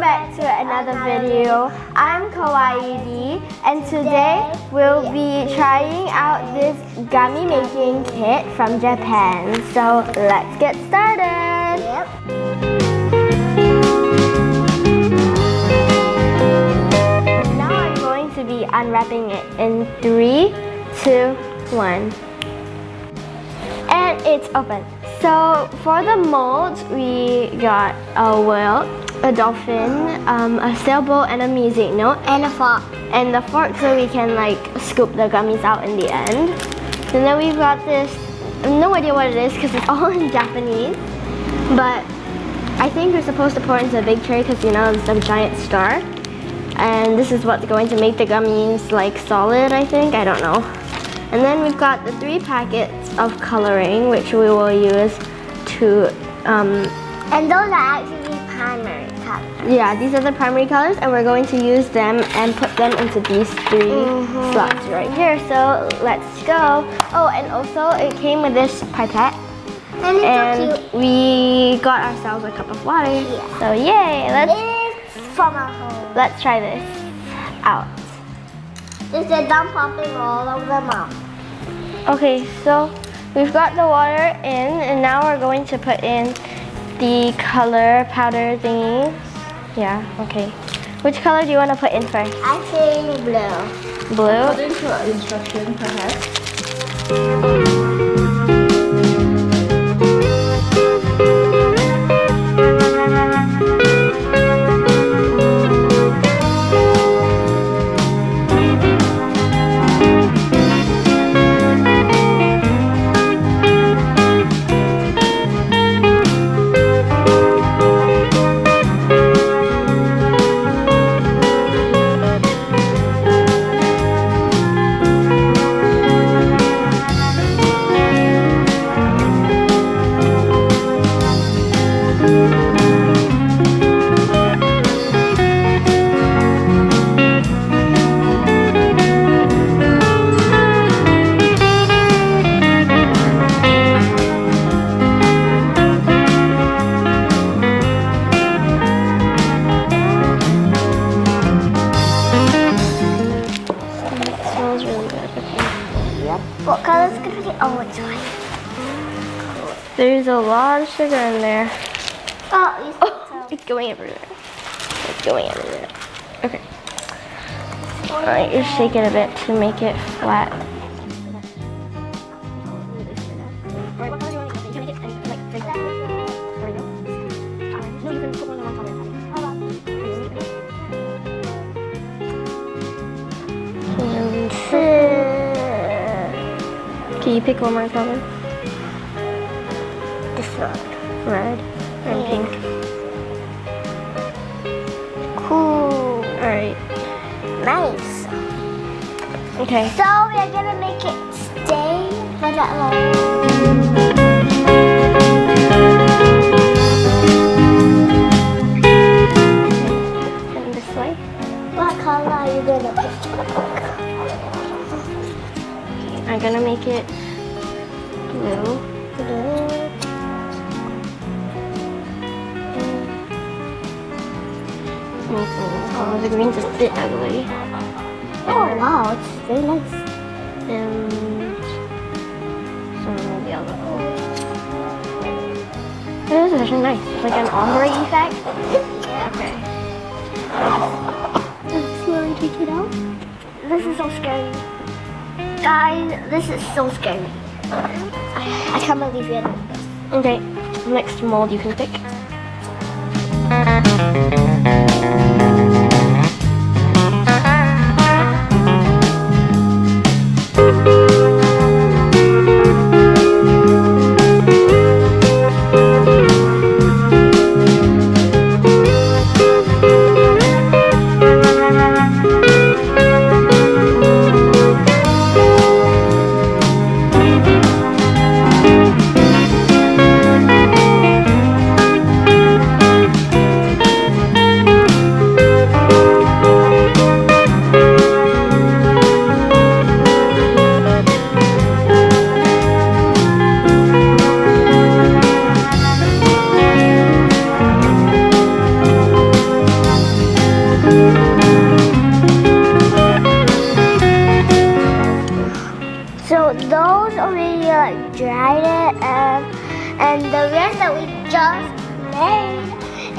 back to another video. I'm Kawaii D, and today we'll be trying out this gummy making kit from Japan. So let's get started. Yep. Now I'm going to be unwrapping it in 3, 2, 1. And it's open. So for the molds, we got a whale, a dolphin, a sailboat, and a music note. And a fork. And the fork so we can like scoop the gummies out in the end. And then we've got this, I have no idea what it is because it's all in Japanese. But I think we're supposed to pour it into a big tray because you know it's a giant star. And this is what's going to make the gummies like solid, I think, I don't know. And then we've got the 3 packets of coloring, which we will use to, And those are actually primary colors. yeah, these are the primary colors, and we're going to use them and put them into these 3 slots right here. So let's go. Oh, and also it came with this pipette, And it's and so cute. we got ourselves a cup of water. Yeah. So yay! It's from our home. Let's try this out. It's a dump popping all over the mouth. Okay, so we've got the water in, and now we're going to put in the color powder thingies. Yeah, okay. Which color do you want to put in first? I think blue. Blue? According to our instruction, perhaps. What color is gonna be? Oh, it's white. There's a lot of sugar in there. Oh, you Oh, it's going everywhere. It's going everywhere. Okay. Alright, you shake it a bit to make it flat. Can you pick one more color? This one. Red and pink. Cool. Alright. Nice. Okay. So we are gonna make it stay for that long. And this way. What color are you gonna pick? I'm gonna make it blue. Blue. Oh, the green's a bit ugly. Oh wow, it's very nice. And some yellow. This is actually nice. It's like an ombre effect. Okay. Let's slowly take it out. This is so scary. Guys, this is so scary. I can't believe you're doing this. Okay. Next mold you can pick.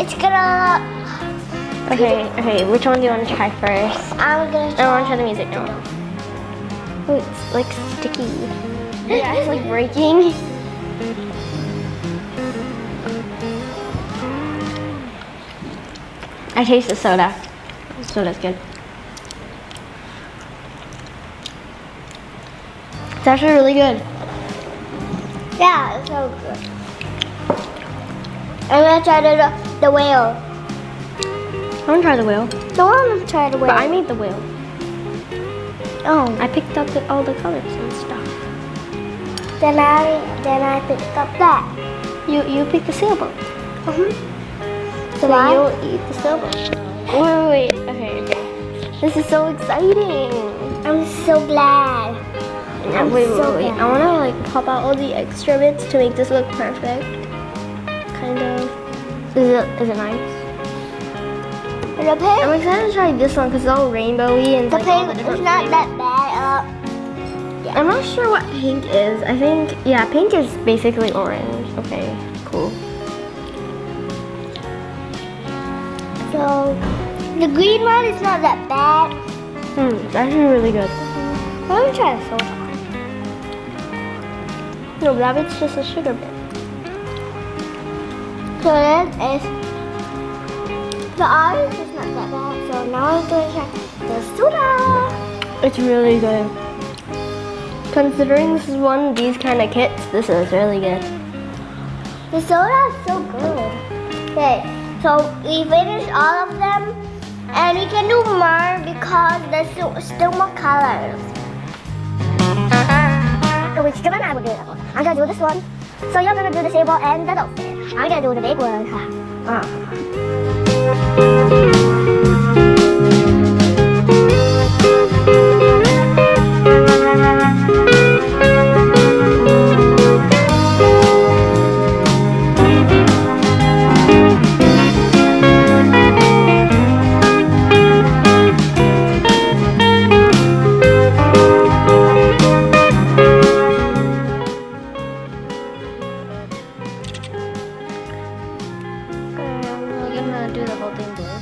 It's gonna. Okay, which one do you want to try first? I'm gonna I try. want to try the music now. Oh, it's like sticky. Yeah, it's like breaking. I taste the soda. Soda's good. It's actually really good. Yeah, it's so good. I'm gonna try the whale. I want to try the whale. No, I want to try the whale. But I made the whale. Oh, I picked up all the colors and stuff. then I picked up that. You picked the sailboat. So So I. you'll eat the sailboat. Wait. Okay. This is so exciting. I'm so glad. I'm Wait. so I glad. want to like pop out all the extra bits to make this look perfect. Kind of. Is it nice? The pink, I'm excited to try this one because it's all rainbowy and the like all pink the is different not flavors. that bad. I'm not sure what pink is. I think, yeah, pink is basically orange. Okay, cool. So the green one is not that bad. It's actually really good. Let me try the soda. No, that bit's just a sugar bit. So this is the orange is not that bad. So now I'm gonna try the soda. It's really good. Considering this is one of these kind of kits, this is really good. The soda is so good. Okay, so we finished all of them, and we can do more because there's still more colors. So which one I will do that one? I'm gonna do this one. So you're gonna do the table and the dolphin. I'm gonna do the big one. We're gonna do the whole thing blue.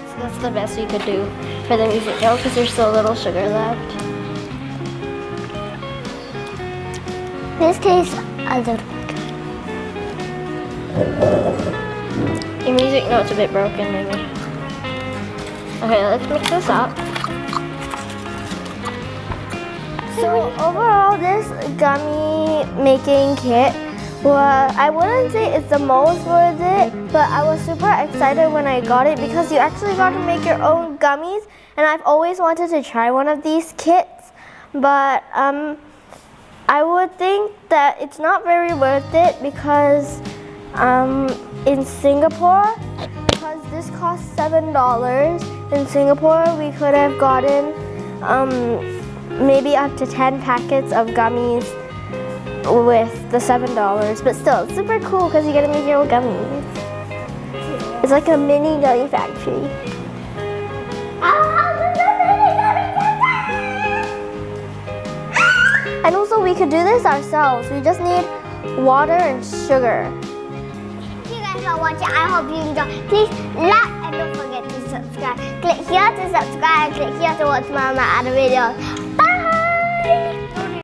So that's the best we could do for the music note because there's so little sugar left. This tastes a little. Your music note's a bit broken, maybe. Okay, let's mix this up. So overall, this gummy making kit, well, I wouldn't say it's the most worth it, but I was super excited when I got it because you actually got to make your own gummies, and I've always wanted to try one of these kits, but I would think that it's not very worth it because in Singapore, because this costs $7, in Singapore we could have gotten maybe up to 10 packets of gummies with the $7, but still, it's super cool because you get to make your own gummies. It's like a mini gummy factory. And also, we could do this ourselves. We just need water and sugar. Thank you guys for watching. I hope you enjoyed. Please like and don't forget to subscribe. Click here to subscribe and click here to watch my other videos. Bye!